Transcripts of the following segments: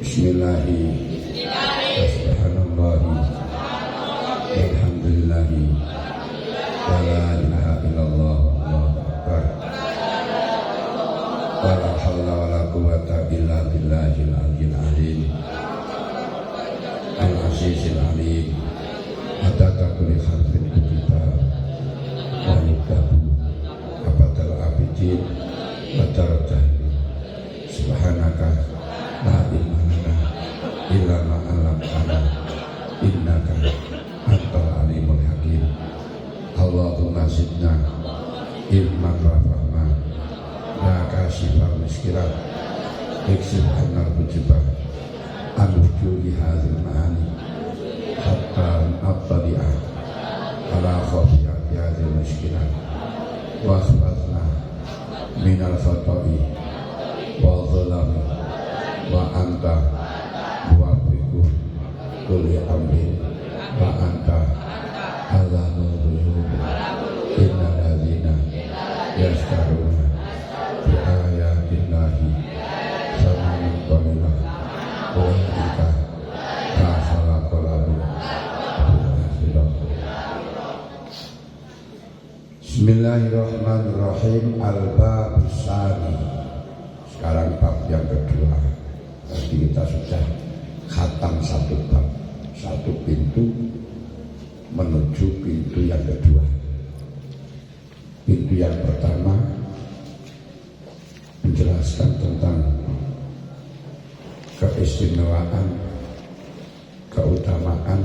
Bismillahi Subhanallahi Alhamdulillahi Wa la ilaha illallah Allahu Akbar Wa la hawla wa la quwwata illa billahil aliyyil azim Al-azizil alim Adada kulli harfin kutiba Wa yudabu Abadal abidin Wa darajah Subhanaka La ilma lana illa ma 'allamtana innaka antal alimul hakim. Allahumma zidna ilman wa fahma ya kasifal muskilat iksif annal hujubah an wujudi hadhil ma'ani hatta nattali'ah ala khafiyati hadhil muskilat wa akhbazna minal khata'i wa zalami wa anta muwaffiqu kulli amrin wa anta alamul ghuyub innal ladzina yashtaruna bi ayatillahi thamanan qalilan ulaika ma khalaqa lahum Bismillahirrahmanirrahim. Al-bab tsani. Sekarang bab yang kedua. Tadi kita sudah khatam satu bab, satu pintu menuju pintu yang kedua. Pintu yang pertama menjelaskan tentang keistimewaan, keutamaan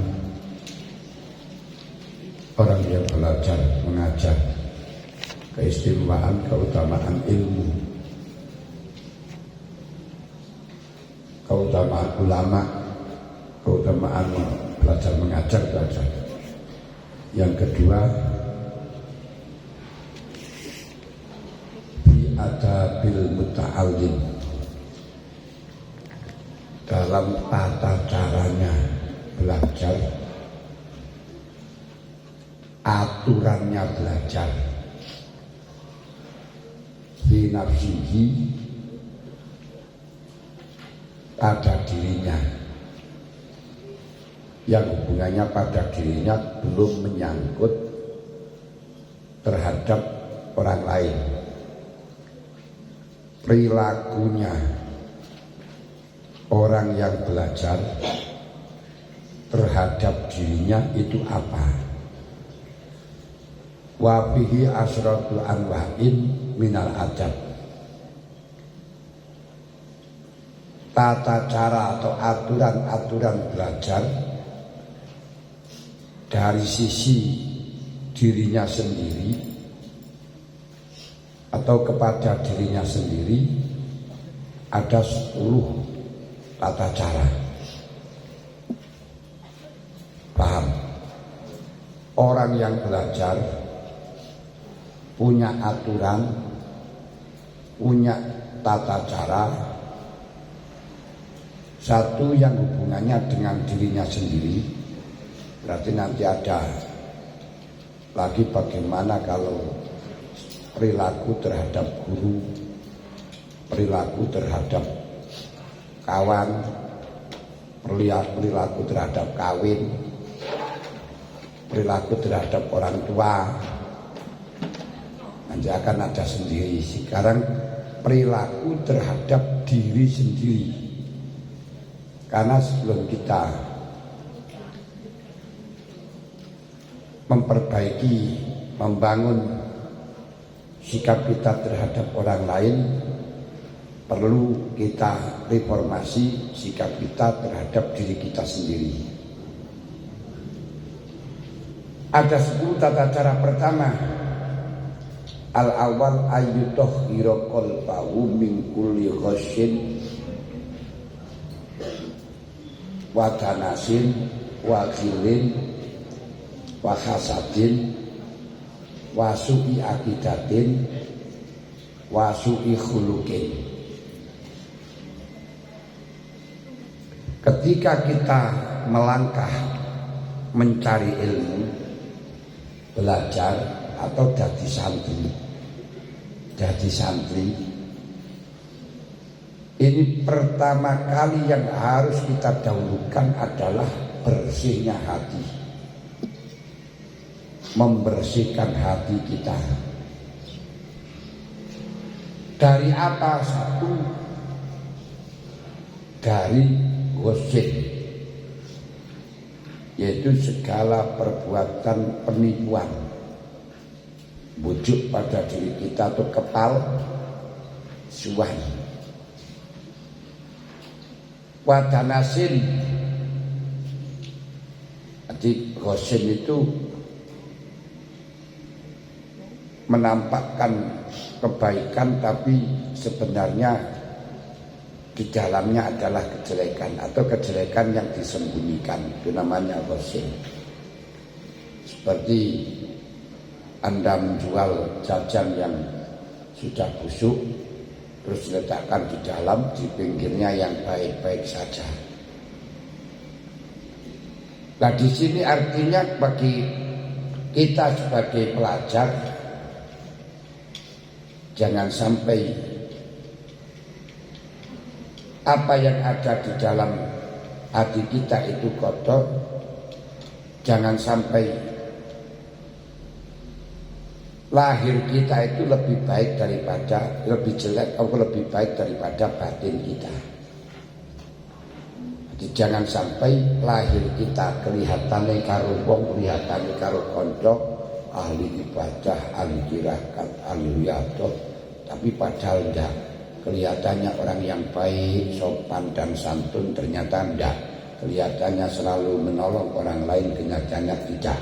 orang yang belajar mengajar, keistimewaan, keutamaan ilmu, keutamaan ulama, keutamaan belajar mengajar belajar. Yang kedua, bi adabil muta'allim, dalam tata caranya belajar, aturannya belajar, bi nafsihi, pada dirinya, yang hubungannya pada dirinya belum menyangkut terhadap orang lain. Perilakunya orang yang belajar terhadap dirinya itu apa? Wa bihi asratu anwa'in minal adab. Tata cara atau aturan-aturan belajar dari sisi dirinya sendiri atau kepada dirinya sendiri ada 10 tata cara. Paham? Orang yang belajar punya aturan, punya tata cara. Satu yang hubungannya dengan dirinya sendiri, berarti nanti ada lagi bagaimana kalau perilaku terhadap guru, perilaku terhadap kawan, perilaku terhadap kawin, perilaku terhadap orang tua. Nanti akan ada sendiri. Sekarang perilaku terhadap diri sendiri. Karena sebelum kita memperbaiki, membangun sikap kita terhadap orang lain, perlu kita reformasi sikap kita terhadap diri kita sendiri. Ada 10 tata cara. Pertama, al-awwal ayyutahhira qalbahu min kulli ghasyin wa tanasin wa khilin wa hasadin wa su'i aqidatin wa su'i khuluqin. Ketika kita melangkah mencari ilmu, belajar atau jadi santri, Ini pertama kali yang harus kita dahulukan adalah bersihnya hati. Membersihkan hati kita. Dari apa? Satu, dari gosip, yaitu segala perbuatan penipuan, bujuk pada diri kita atau kepalsuan. Wadanasin, jadi gosip itu menampakkan kebaikan tapi sebenarnya di dalamnya adalah kejelekan atau kejelekan yang disembunyikan, itu namanya gosip. Seperti Anda menjual jajan yang sudah busuk terus diletakkan di dalam, di pinggirnya yang baik-baik saja. Nah, di sini artinya bagi kita sebagai pelajar, jangan sampai apa yang ada di dalam hati kita itu kotor. Jangan sampai lahir kita itu lebih baik daripada, lebih jelek atau lebih baik daripada batin kita. Jadi jangan sampai lahir kita kelihatannya karo wong, kelihatannya karo konco, ahli ibadah, ahli tirakat, ahli riyadhah, tapi padahal enggak. Kelihatannya orang yang baik, sopan dan santun, ternyata enggak. Kelihatannya selalu menolong orang lain, kenyataannya tidak.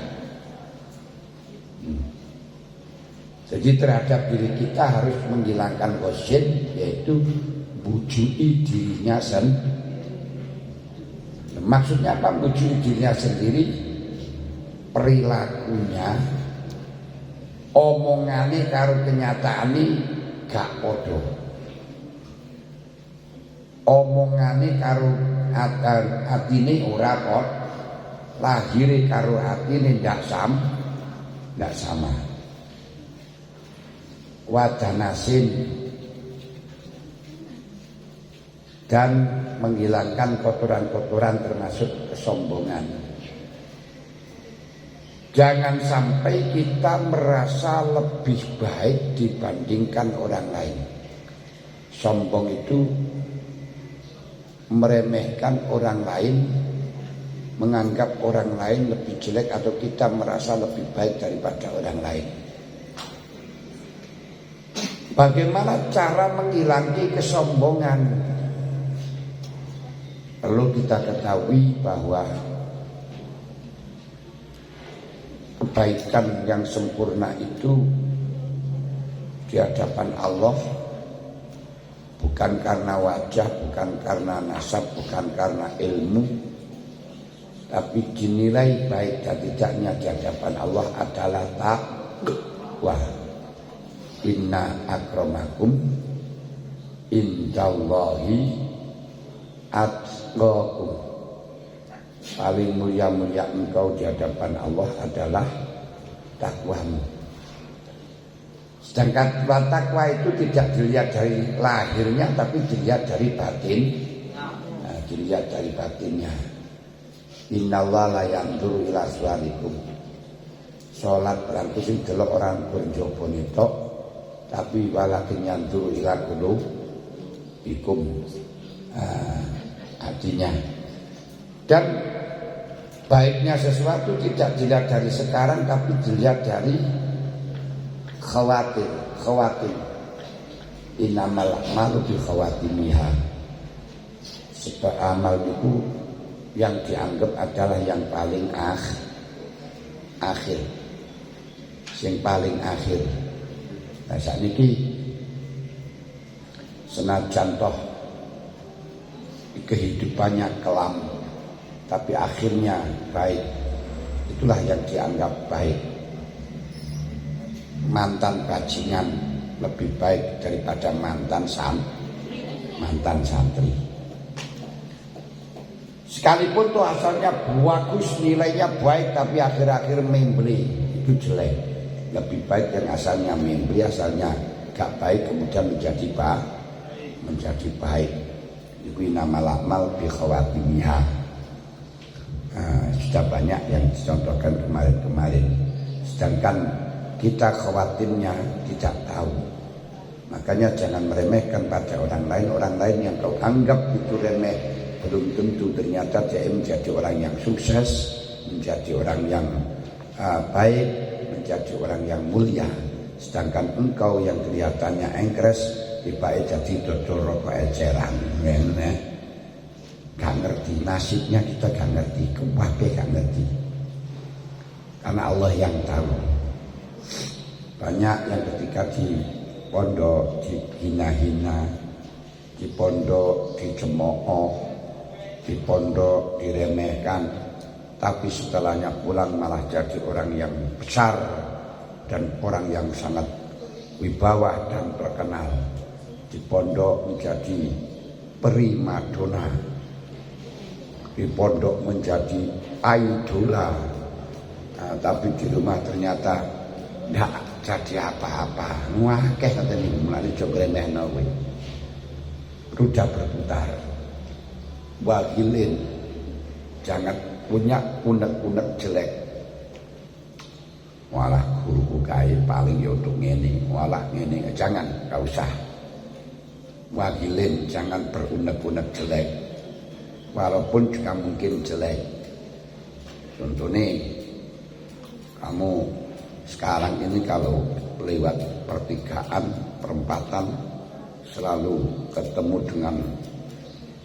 Jadi terhadap diri kita harus menghilangkan gosip, yaitu bujui dirinya sendiri. Maksudnya apa? Bujui dirinya sendiri, perilakunya, omongane karo kenyataane gak podo. Omongane karo atine ora kok, lahire karo atine ndak sama. Wadanasin, dan menghilangkan kotoran-kotoran termasuk kesombongan. Jangan sampai kita merasa lebih baik dibandingkan orang lain. Sombong itu meremehkan orang lain, menganggap orang lain lebih jelek, atau kita merasa lebih baik daripada orang lain. Bagaimana cara menghilangkan kesombongan? Perlu kita ketahui bahwa kebaikan yang sempurna itu di hadapan Allah bukan karena wajah, bukan karena nasab, bukan karena ilmu, tapi dinilai baik dan tidaknya di hadapan Allah adalah taqwa. Inna akramakum indallahi atqakum. Paling mulia-mulia engkau di hadapan Allah adalah takwamu. Sedangkan takwa itu tidak dilihat dari lahirnya, tapi dilihat dari batin. Nah, dilihat dari batinnya. Innallaha la yanzuru ila suwarikum. Salat berarti sing delok orang kunjopo nitok, tapi walakin yanzuru ila qulubikum. Artinya, dan baiknya sesuatu tidak dilihat dari sekarang, tapi dilihat dari khawatir. Innamal a'malu bi khawatimiha. Sebab amal itu yang dianggap adalah yang paling akhir, yang paling akhir. Nah, saat ini senajan toh kehidupannya kelam, tapi akhirnya baik, itulah yang dianggap baik. Mantan bajingan lebih baik daripada mantan santri. Sekalipun tuh asalnya bagus, nilainya baik, tapi akhir-akhir membeli, itu jelek. Lebih baik yang asalnya membeli, asalnya gak baik, kemudian menjadi baik. Iku inamal a'mal bi khawatimiha. Sudah banyak yang dicontohkan kemarin-kemarin. Sedangkan kita khawatirnya tidak tahu. Makanya jangan meremehkan pada orang lain yang kau anggap itu remeh. Belum tentu ternyata dia menjadi orang yang sukses, menjadi orang yang baik, menjadi orang yang mulia. Sedangkan engkau yang kelihatannya engkres, tiba-tiba jadi dodol rokok eceran. Gak ngerti nasibnya, kita gak ngerti, kabeh gak ngerti. Karena Allah yang tahu. Banyak yang ketika di pondok dihina-hina, di pondok dicemooh, di pondok diremehkan, tapi setelahnya pulang malah jadi orang yang besar dan orang yang sangat wibawa dan terkenal. Di pondok menjadi primadona, di pondok menjadi idola, tapi di rumah ternyata tidak jadi apa-apa. Ngakeh kata ini mulai coba remehno kowe. Roda berputar. Wakilin, jangan punya unek-unek jelek. Walah guruku kae paling ya untuk ngene, walah ngene, jangan, gak usah. Wakilin, jangan berunek-unek jelek. Walaupun juga mungkin jelek. Contohnya kamu sekarang ini kalau lewat pertigaan, perempatan selalu ketemu dengan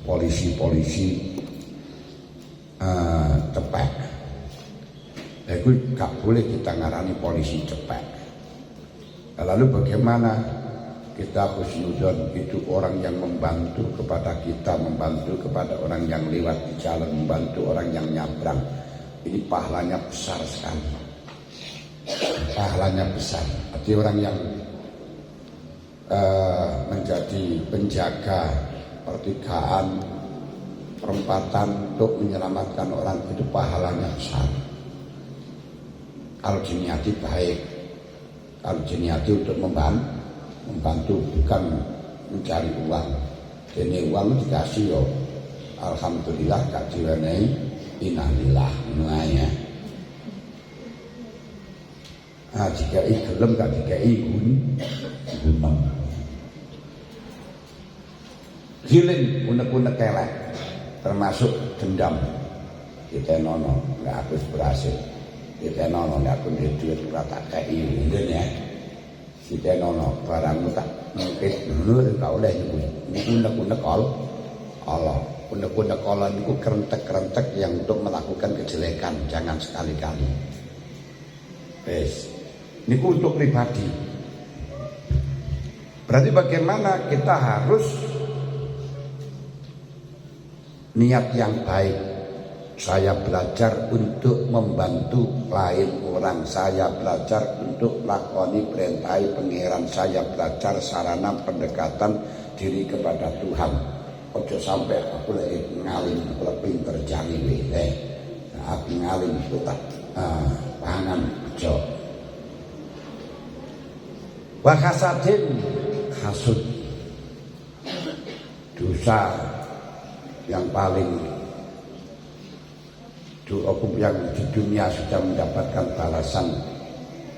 polisi-polisi cepek. Itu gak boleh kita ngarani polisi cepek. Lalu bagaimana kita husnuzon, itu orang yang membantu kepada kita, membantu kepada orang yang lewat di jalan, membantu orang yang nyabrang. Ini pahalanya besar sekali. Pahalanya besar. Arti orang yang menjadi penjaga pertigaan, perempatan untuk menyelamatkan orang, itu pahalanya besar. Kalau diniati baik, kalau diniati untuk membantu bukan mencari uang. Jadi uang dikasih yo, alhamdulillah gak diwenehi, innalillah ya. Jika gelem gak dikai gumem. Giling unek-unek kelek, termasuk dendam. Kita nono nggak habis berhasil. Kita nono nggak punya duit tak kei ini ya. Kita nono barangmu tak mungkin dulu tak oleh ini unek-unek Allah. Unek-unek Allah itu kerentek-kerentek yang untuk melakukan kejelekan, jangan sekali-kali. Ini untuk pribadi. Berarti bagaimana kita harus niat yang baik. Saya belajar untuk membantu lain orang. Saya belajar untuk lakoni perintah pangeran. Saya belajar sarana pendekatan diri kepada Tuhan. Ojo sampai aku lagi ngalim, aku lagi pinter jani aku ngalim aku tak pangan bejo. Wa hasadin, hasud, dosa yang paling yang di dunia sudah mendapatkan balasan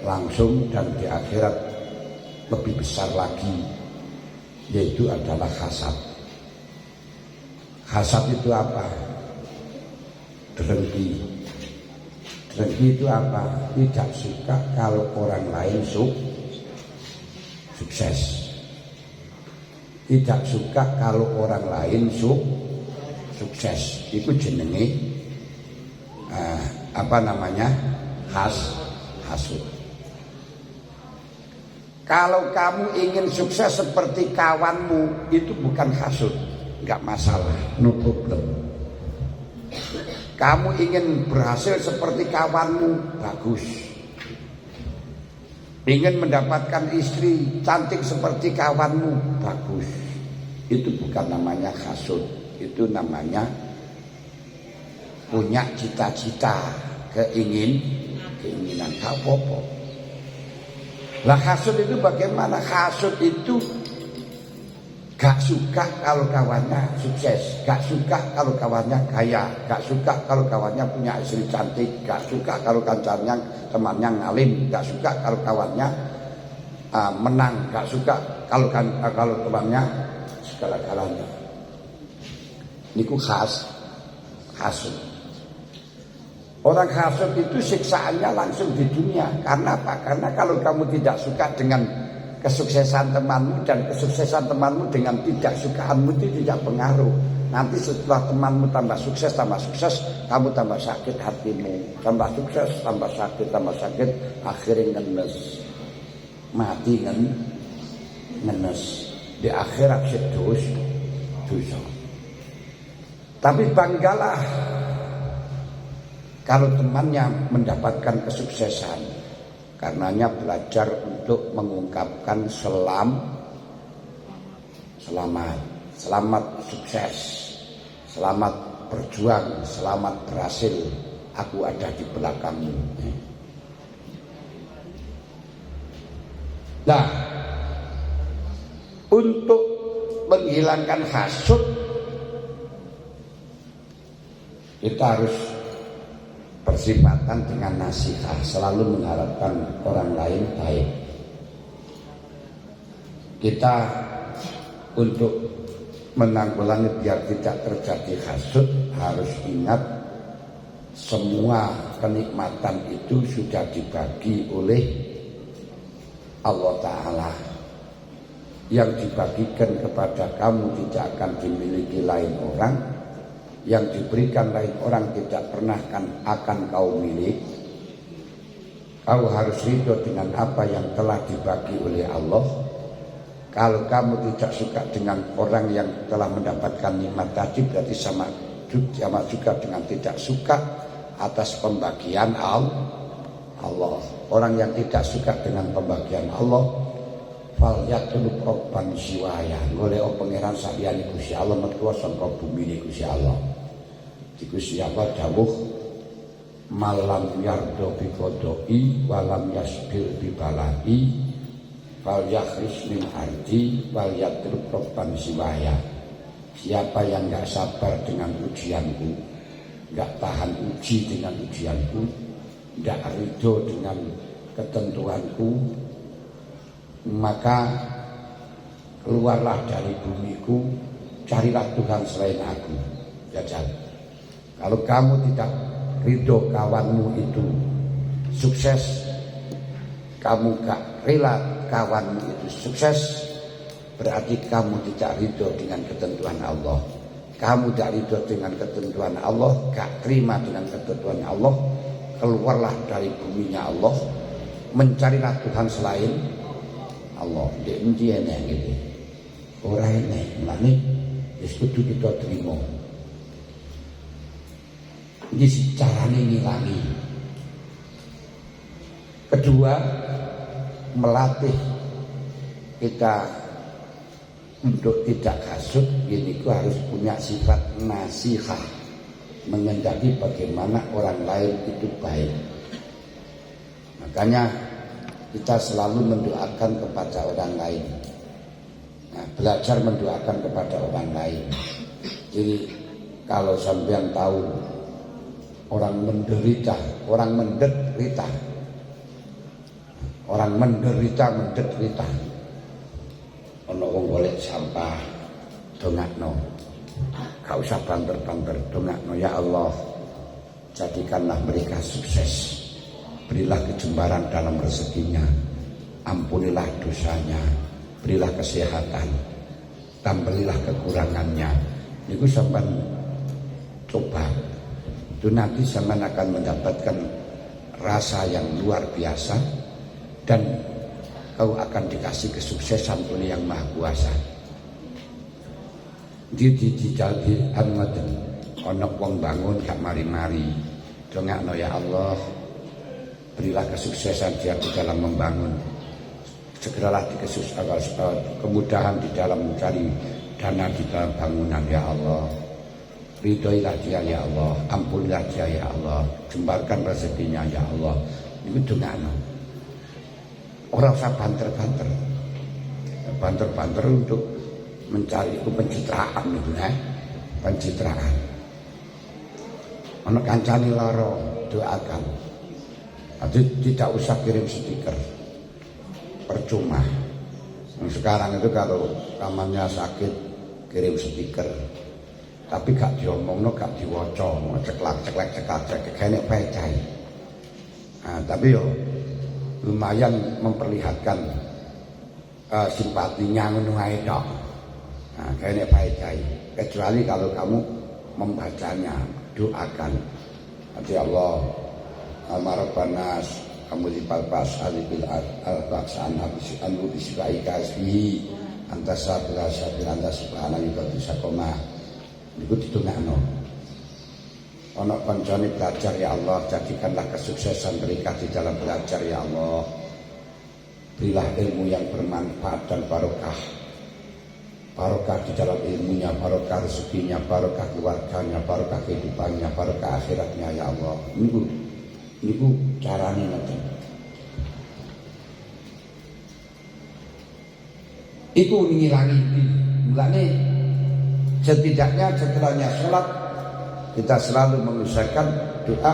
langsung dan di akhirat lebih besar lagi, yaitu adalah hasad. Hasad itu apa? Dengki. Dengki itu apa? Tidak suka kalau orang lain sukses. Tidak suka kalau orang lain sukses. Itu jenenge hasud. Kalau kamu ingin sukses seperti kawanmu, itu bukan hasud, enggak masalah, no problem. Kamu ingin berhasil seperti kawanmu, bagus. Ingin mendapatkan istri cantik seperti kawanmu, bagus. Itu bukan namanya hasud, itu namanya punya cita-cita, keinginan apa-apa. Lah hasud itu bagaimana? Hasud itu Gak suka kalau kawannya sukses, gak suka kalau kawannya kaya, gak suka kalau kawannya punya istri cantik, gak suka kalau kancarnya temannya ngalim, gak suka kalau kawannya menang, gak suka kalau temannya segala-galanya. Niku hasud. Orang hasud itu siksaannya langsung di dunia. Karena apa? Karena kalau kamu tidak suka dengan kesuksesan temanmu dan kesuksesan temanmu dengan tidak sukaanmu itu tidak pengaruh. Nanti setelah temanmu tambah sukses, kamu tambah sakit hatimu. Tambah sukses, tambah sakit, akhirnya ngenes. Mati ngenes. Di akhirat sedus dosa. Tapi banggalah kalau temannya mendapatkan kesuksesan. Karenanya belajar untuk mengungkapkan selamat sukses, selamat berjuang, selamat berhasil, aku ada di belakangmu. Nah, untuk menghilangkan hasud kita harus bersifatan dengan nasihat, selalu mengharapkan orang lain baik. Kita untuk menanggulangi biar tidak terjadi hasud harus ingat semua kenikmatan itu sudah dibagi oleh Allah Ta'ala. Yang dibagikan kepada kamu tidak akan dimiliki lain orang, yang diberikan lain orang tidak pernah akan kau milik. Kau harus ridho dengan apa yang telah dibagi oleh Allah. Kalau kamu tidak suka dengan orang yang telah mendapatkan nikmat tadi, berarti sama juga dengan tidak suka atas pembagian Allah. Orang yang tidak suka dengan pembagian Allah, fal yatlub rabban siwaya, golek pangeran saliyane Gusti Allah metuwa saka bumi ne Gusti Allah. Gusti Allah dawuh malam yardo bi qodoi walam yasbir bi balai fal yakhris min ardi wal yatrub rabban siwaya. Siapa yang enggak sabar dengan ujianku, enggak tahan uji dengan ujianku, enggak ridho dengan ketentuanku, maka keluarlah dari bumiku, carilah Tuhan selain aku. Jajal. Kalau kamu tidak ridho kawanmu itu sukses, kamu gak rela kawanmu itu sukses, berarti kamu tidak ridho dengan ketentuan Allah. Kamu tidak ridho dengan ketentuan Allah, gak terima dengan ketentuan Allah, keluarlah dari buminya Allah, mencarilah Tuhan selain Allah. Dia endi enek gitu. Ora enek, mulane wis kudu kita trimo. Ini caranya ngilangi. Kedua, melatih kita untuk tidak hasud. Ini harus punya sifat nasihah, mengendaki bagaimana orang lain itu baik. Makanya kita selalu mendoakan kepada orang lain. Nah, belajar mendoakan kepada orang lain. Jadi kalau sampean tahu orang menderita, orang menderita, ono wong golek sampah, dongakno, gak usah banter-banter, dongakno, ya Allah, jadikanlah mereka sukses, berilah kejembaran dalam rezekinya, ampunilah dosanya, berilah kesehatan, tambalilah kekurangannya. Niku sampean coba. Itu nanti sampean akan mendapatkan rasa yang luar biasa dan kau akan dikasih kesuksesan oleh Yang Maha Kuasa. Di ngoten ana wong bangun gak mari-mari, dongakno ya Allah, berilah kesuksesan dia di dalam membangun. Segeralah kemudahan di dalam mencari dana di dalam bangunan ya Allah. Ridhoilah dia ya Allah, ampunilah dia ya Allah, jembarkan rezekinya ya Allah. Itu dongakno. Ora usah banter-banter. Banter-banter untuk mencari itu pencitraan itu pencitraan. Ana kancane lara doakan. Jadi tidak usah kirim stiker. Percuma. Sekarang itu kalau kamarnya sakit kirim stiker. Tapi gak diomongno, gak diwaca, ceklak kene pecah. Nah, tapi yo lumayan memperlihatkan simpatinya ngono ae tok. Nah, kene pecah. Kecuali kalau kamu membacanya, doakan. Hati Allah, Al-Marabbanas, Amulipal Bas, Alibil Al-Baksan, Habis Anu Bisibai Kasbi, Antasabila Sabila Antasibana Yuka Bisa Koma. Itu ditungakno. Ono kancane belajar ya Allah, jadikanlah kesuksesan mereka di dalam belajar ya Allah. Berilah ilmu yang bermanfaat dan barokah. Barokah di dalam ilmunya, barokah rezekinya, barokah keluarganya, barokah kehidupannya, barokah akhiratnya ya Allah. Niku carane ngoten. Iku ngilangi mulane setidaknya setelahnya sholat kita selalu mengusahakan doa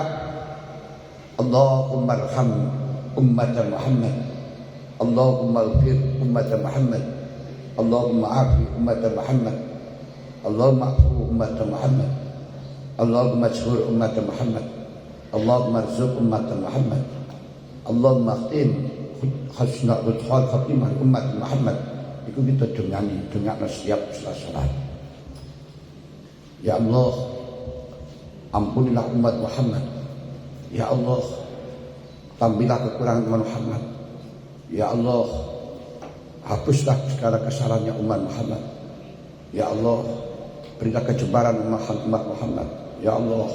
Allahumma arham ummat Muhammad, Allahumma ighfir ummat Muhammad, Allahumma afi ummat Muhammad, Allahumma afu ummat Muhammad, Allahumma ashur ummat Muhammad, Allahumma arzuq ummat Muhammad, Allahumma khtim khusna uthal khatimah ummat Muhammad. Itu kita dongakno setiap salat. Ya Allah, ampunilah umat Muhammad. Ya Allah, tampilah kekurangan umat Muhammad. Ya Allah, hapuslah segala kesalahannya umat Muhammad. Ya Allah, berilah kejebaran umat Muhammad. Ya Allah,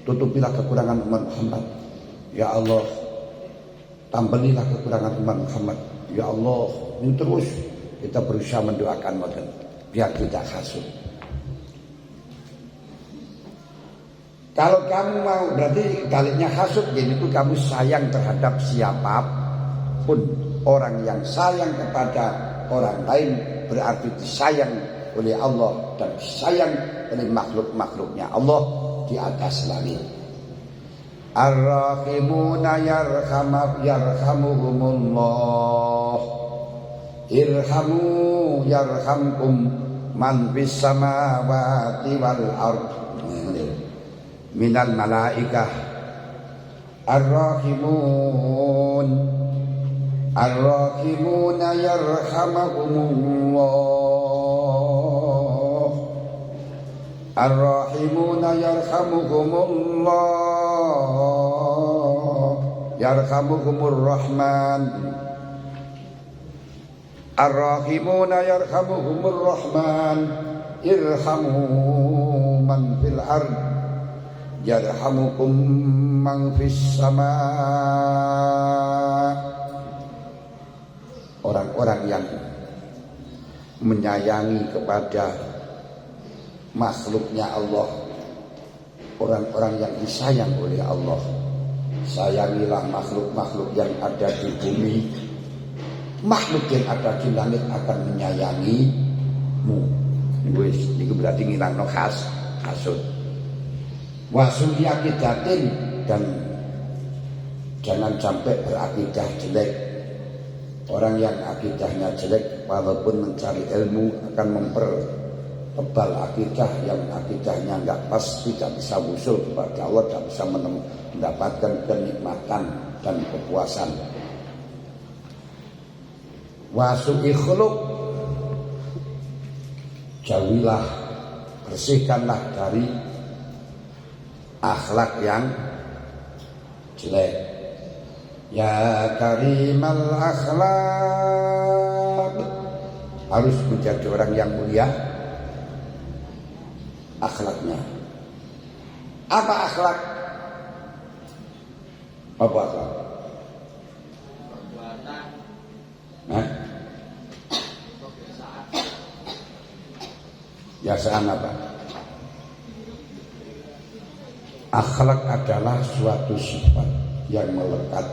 tutupilah kekurangan umat Muhammad. Ya Allah, tambalilah kekurangan umat Muhammad. Ya Allah, ini terus kita berusaha mendoakan modern biar tidak hasud. Kalau kamu mau, berarti baliknya hasud, jadi itu kamu sayang terhadap siapapun. Orang yang sayang kepada orang lain berarti disayang oleh Allah dan disayang oleh makhluk-makhluknya Allah di atas langit. Ar-rahimuna yarhamuhumullah. Irhamu yarhamkum man bis samawati wal ard. Minal malaikah ar-rahimun ar-rahimuna yarhamuhumullah ar-rahimuna yarhamuhumullah yarhamuhumur rahman ar-rahimuna yarhamuhumur rahman irhamu man fil ard yarhamukum man fis sama. Orang-orang yang menyayangi kepada makhluknya Allah, orang-orang yang disayang oleh Allah, sayangilah makhluk-makhluk yang ada di bumi. Makhluk yang ada di langit akan menyayangimu. Ini berarti ngilangno hasud. Wasuli akidatin, dan jangan sampai berakidah jelek. Orang yang akidahnya jelek walaupun mencari ilmu akan mempertebal akidah yang akidahnya enggak pas, tidak bisa wusul kepada Allah, tidak bisa mendapatkan kenikmatan dan kepuasan. Wasu'i khuluq, jauhilah, bersihkanlah dari akhlak yang jelek. Ya karimal akhlak, harus menjadi orang yang mulia akhlaknya. Apa akhlak? Apa akhlak? Biasaan apa? Akhlak adalah suatu sifat yang melekat,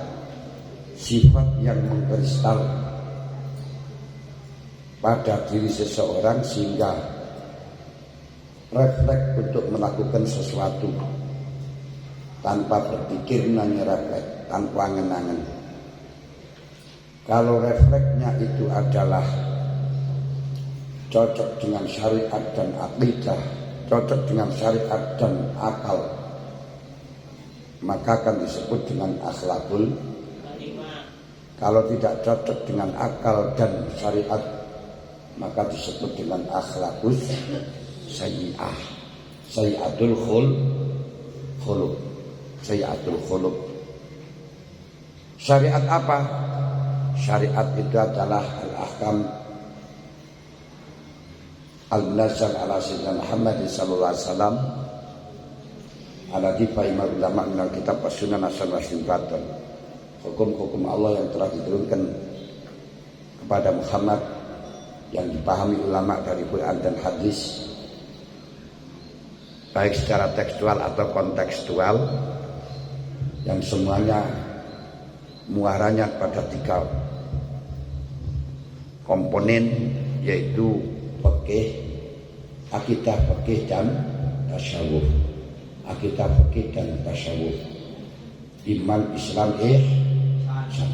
sifat yang mengkristal, pada diri seseorang sehingga refleks untuk melakukan sesuatu tanpa berpikir, hanya refleks tanpa angen-angen. Kalau refleksnya itu adalah cocok dengan syariat dan aqidah, cocok dengan syariat dan akal, maka akan disebut dengan akhlakul. Kalau tidak cocok dengan akal dan syariat, maka disebut dengan akhlakus sayyi'ah, sayyi'atul khuluq, sayyi'atul khuluq. Syariat apa? Syariat itu adalah al-ahkam al-munazzal ala sayyidina Muhammad sallallahu alaihi wasallam ala difa'imah ulama minal kitab wa sunnah nasal wasyibatan. Hukum-hukum Allah yang telah diturunkan kepada Muhammad yang dipahami ulama dari Quran dan hadis, baik secara tekstual atau kontekstual, yang semuanya muaranya pada 3 komponen, yaitu fikih, akidah fikih dan tasawuf. Akidah fikih dan tasawuf, iman, Islam, ihsan.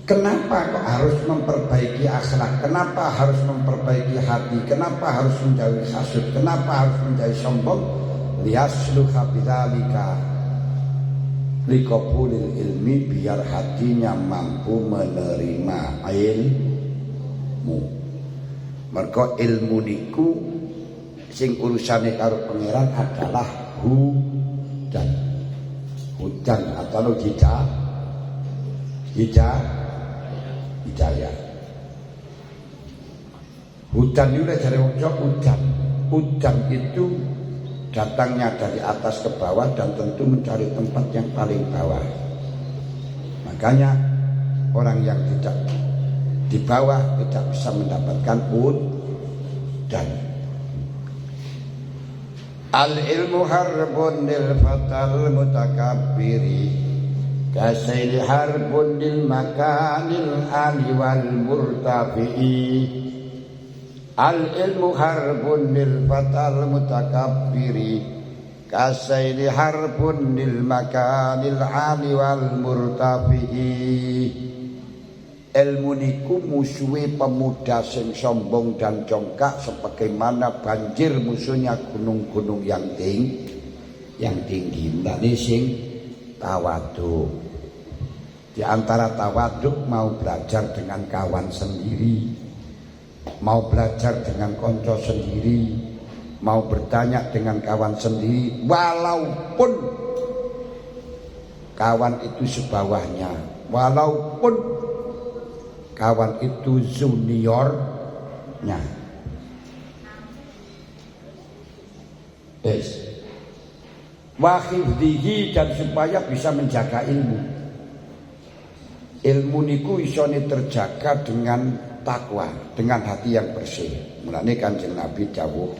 Kenapa kok harus memperbaiki akhlak? Kenapa harus memperbaiki hati? Kenapa harus menjauhi hasud? Kenapa harus menjauhi sombong? Liyasluha bidzalika liqabulil ilmi, biar hatinya mampu menerima ilmu. Mergo ilmu niku sing urusane karo pangeran adalah hujan atau hidayah. Hujan itu dari hujan itu datangnya dari atas ke bawah dan tentu mencari tempat yang paling bawah. Makanya orang yang tidak di bawah tidak bisa mendapatkan hujan. Al-ilmu harbun lil fatal mutakabbiri, kasaili harbun lil makanil ali wal murtafi'i. Al-ilmu harbun lil fatal mutakabbiri, kasaili harbun lil makanil ali wal murtafi'i. Ilmu niku musuhi pemuda sing sombong dan congkak, sebagaimana banjir musuhnya gunung-gunung yang tinggi. Mulane sing tawaduk. Di antara tawaduk mau belajar dengan kawan sendiri, mau belajar dengan konco sendiri, mau bertanya dengan kawan sendiri, walaupun kawan itu sebawahnya, walaupun kawan itu juniornya. Wa hifdhihi, dan supaya bisa menjaga ilmu. Ilmu niku isone terjaga dengan takwa, dengan hati yang bersih. Mulane Kanjeng Nabi dawuh,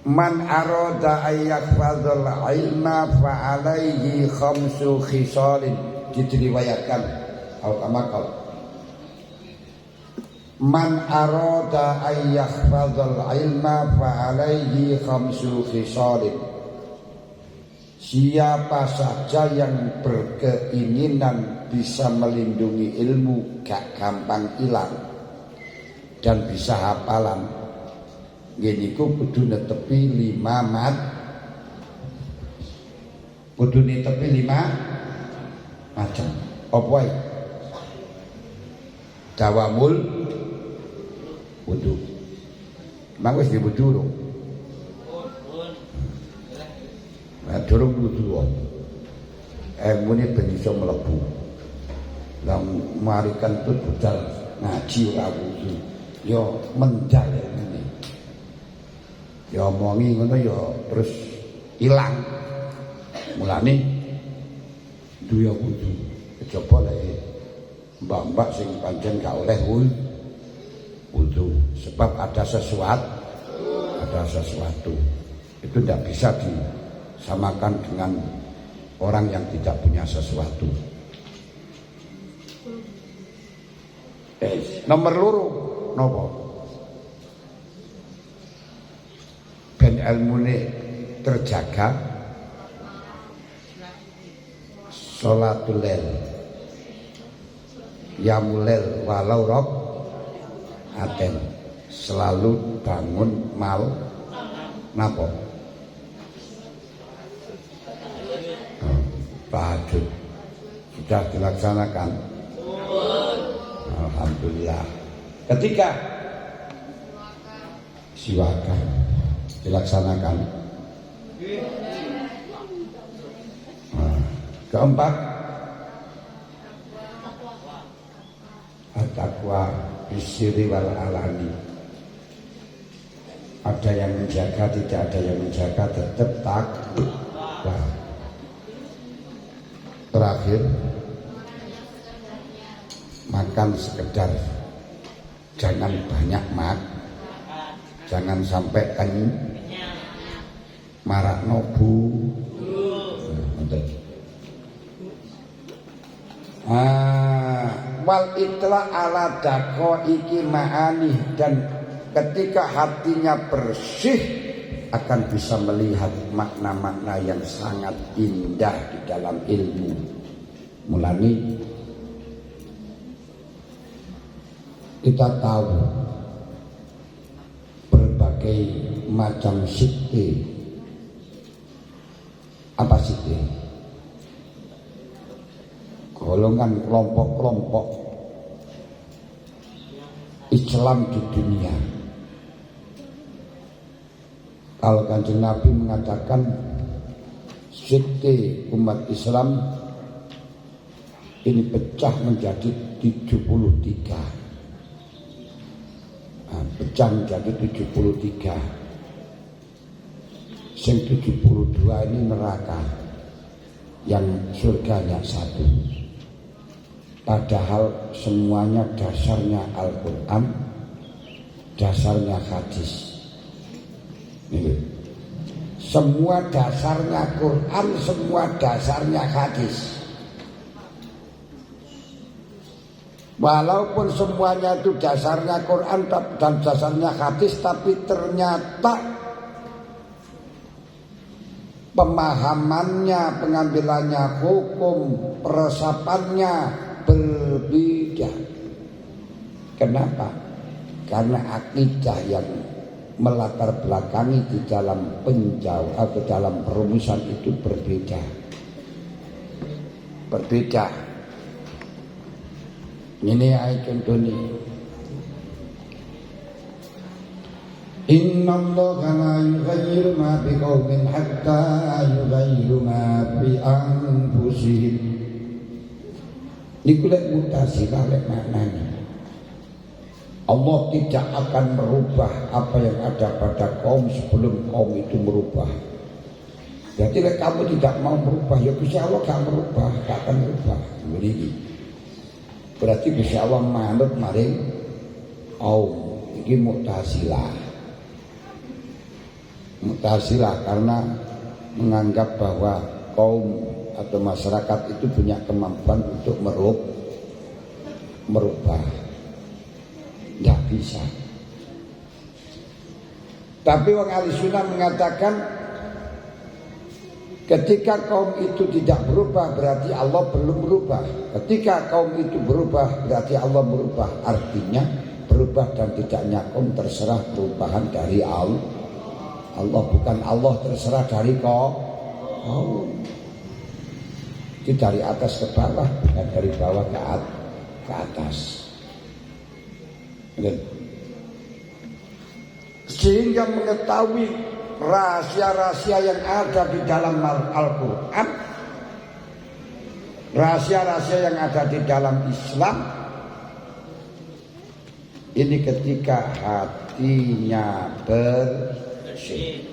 man arada ayyahfadzal ilma fa alaihi khamsu khisalin. Diriwayatkan al-kamakal, man arada ayyahfadzal ilma fa alaihi khamsu khisalin. Siapa saja yang berkeinginan bisa melindungi ilmu, gak gampang hilang dan bisa hafalan, gini ku kudu netepi 5 mat, kudu netepi 5 macam. Apa wae? Dawamul wudu. Mang wis diwudu rung? Nah, durung wudu. Mune ben iso mlebu. Lah marikan tut budal ngaji ora wudu. Yo mendal ngene. Ya omongi ngono ya terus ilang. Mulane duwe wudu. Coba lek mbak-mbak sing pancen gak oleh wudu sebab ada sesuatu itu tidak bisa disamakan dengan orang yang tidak punya sesuatu. Nomor loro napa? Ben ilmune terjaga, sholatul lail, yamulail walau rob aten, selalu bangun napa? Tahajud sudah dilaksanakan. Alhamdulillah. Ketiga, siwakan dilaksanakan. Keempat, at-taqwa bisiri wal alani. Ada yang menjaga, tidak ada yang menjaga, tetap takwa. Terakhir, makan sekedar, jangan banyak jangan sampai marak nobu. Wal itla ala dako iki ma'ani, dan ketika hatinya bersih akan bisa melihat makna-makna yang sangat indah di dalam ilmu. Mulani kita tahu berbagai macam sikti. Apa sikti? Golongan kelompok-kelompok Islam di dunia. Kalau Kanjeng Nabi mengatakan sikti umat Islam ini pecah menjadi 73. Pecah menjadi 73. Yang 72 ini neraka, yang surganya satu. Padahal semuanya dasarnya Al-Quran, dasarnya hadis. Ini. Semua dasarnya Quran, semua dasarnya hadis. Walaupun semuanya itu dasarnya Quran dan dasarnya hadis, tapi ternyata pemahamannya, pengambilannya hukum, peresapannya berbeda. Kenapa? Karena akidah yang melatar belakangi di dalam atau dalam perumusan itu berbeda. Ini ayat contohnya. Inna Allaha la yughayyiru ma biqaumin hatta yughayyiru ma bi anfusihim. Niku lek Mu'tazilah lek maknanya. Allah tidak akan merubah apa yang ada pada kaum sebelum kaum itu merubah. Jadi lek kamu tidak mau merubah, ya Gusti Allah gak merubah, gak akan merubah. Begini. Berarti Gusti Allah manut maring kaum iki Mu'tazilah. Mu'tazilah karena menganggap bahwa kaum atau masyarakat itu punya kemampuan untuk merubah. Tidak bisa. Tapi orang Ahlussunnah mengatakan ketika kaum itu tidak berubah berarti Allah belum berubah. Ketika kaum itu berubah berarti Allah berubah. Artinya berubah dan tidaknya kaum terserah perubahan dari Allah, bukan Allah terserah dari kaum. Itu dari atas ke bawah, bukan dari bawah ke atas. Sehingga mengetahui rahasia-rahasia yang ada di dalam Al-Quran, rahasia-rahasia yang ada di dalam Islam, ini ketika hatinya bersih.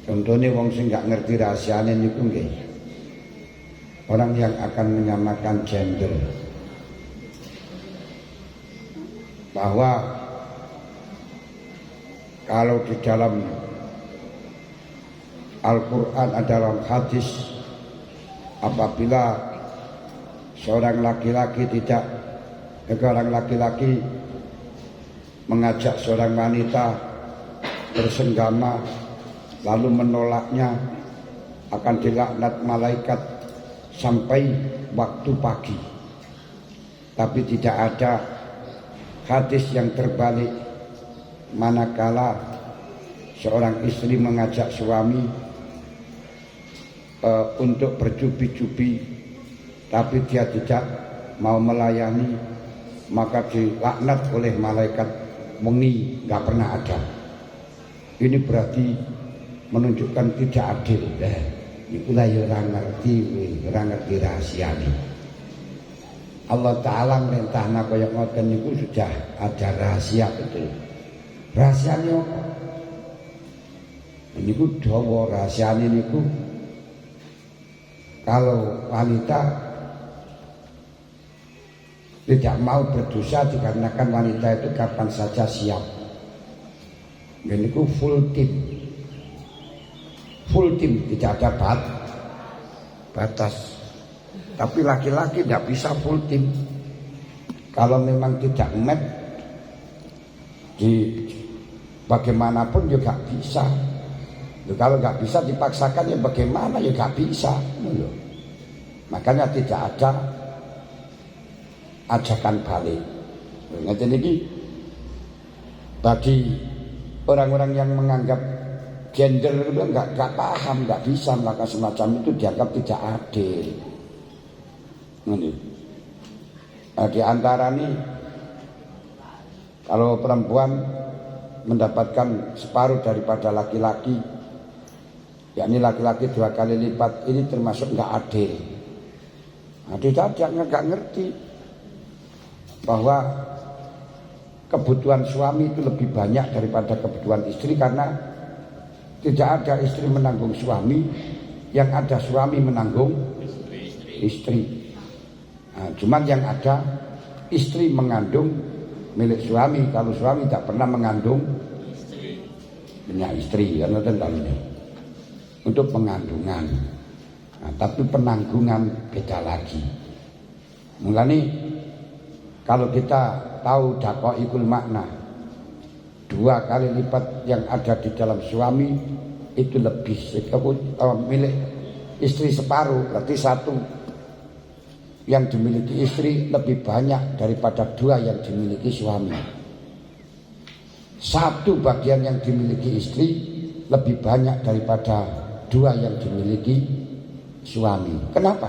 Contohnya wong sing gak ngerti rahasiane niku nggih. Orang yang akan menyamakan gender. Bahwa kalau di dalam Al-Quran adalah hadis, apabila seorang laki-laki mengajak seorang wanita bersenggama lalu menolaknya, akan dilaknat malaikat sampai waktu pagi. Tapi tidak ada hadis yang terbalik, manakala seorang istri mengajak suami untuk bercubi-cubi tapi dia tidak mau melayani, maka dilaknat oleh malaikat wengi, nggak pernah ada. Ini berarti menunjukkan tidak adil. Itulah yang orang ngerti rahasia ini. Allah Ta'ala merintahna kaya ngoten niku sudah ada rahasia betul. Rahasianya apa? Niku dawa rahasiane niku, kalau wanita tidak mau berdosa dikarenakan wanita itu kapan saja siap. Dan niku full tim, tidak ada batas. Tapi laki-laki tidak bisa full tim. Kalau memang tidak match, di bagaimanapun juga bisa. Kalau nggak bisa dipaksakan ya bagaimana, ya nggak bisa. Makanya tidak ada ajakan balik. Ngeten iki bagi orang-orang yang menganggap gender itu nggak paham, nggak bisa melakukan semacam itu, dianggap tidak adil. Nah, di antara ini kalau perempuan mendapatkan separuh daripada laki-laki, yakni laki-laki 2 kali lipat, ini termasuk nggak adil. Nah, dia nggak ngerti bahwa kebutuhan suami itu lebih banyak daripada kebutuhan istri, karena tidak ada istri menanggung suami, yang ada suami menanggung istri. Nah, cuman yang ada istri mengandung milik suami, kalau suami tak pernah mengandung punya istri, karena tentunya untuk pengandungan. Nah, tapi penanggungan beda lagi. Mulane kalau kita tahu daqaiqul makna, 2 kali lipat yang ada di dalam suami itu lebih milik istri separuh, berarti 1 yang dimiliki istri lebih banyak daripada 2 yang dimiliki suami. 1 bagian yang dimiliki istri lebih banyak daripada 2 yang dimiliki suami. Kenapa?